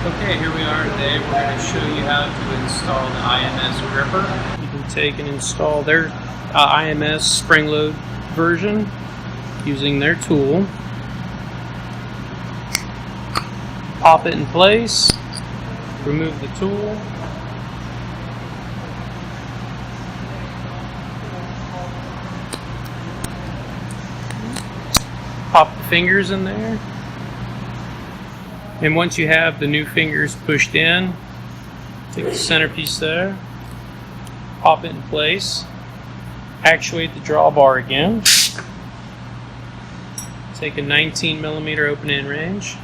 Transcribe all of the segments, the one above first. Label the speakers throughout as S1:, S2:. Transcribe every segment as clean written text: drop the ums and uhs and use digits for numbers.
S1: Okay, here we are today. We're going to show you how to install the IMS gripper. You can take and install their IMS spring load version using their tool. Pop it in place, remove the tool, pop the fingers in there. And once you have the new fingers pushed in, take the centerpiece there, pop it in place, actuate the drawbar again, take a 19mm open-end range,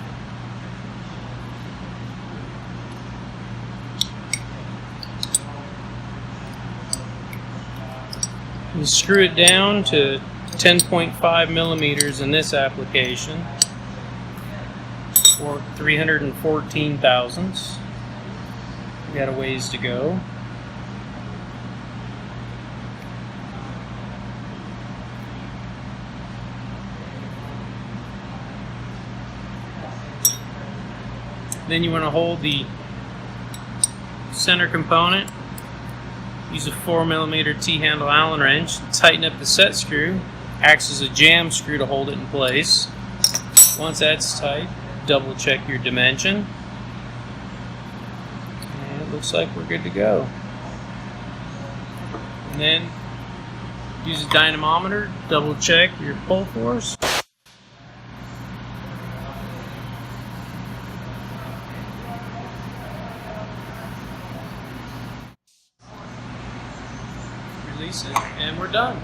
S1: and screw it down to 10.5mm in this application, or 314 thousandths. We got a ways to go. Then you want to hold the center component. Use a 4mm T-handle Allen wrench. Tighten up the set screw. Acts as a jam screw to hold it in place. Once that's tight, double check your dimension. And it looks like we're good to go. And then use a dynamometer. Double check your pull force. Release it, and we're done.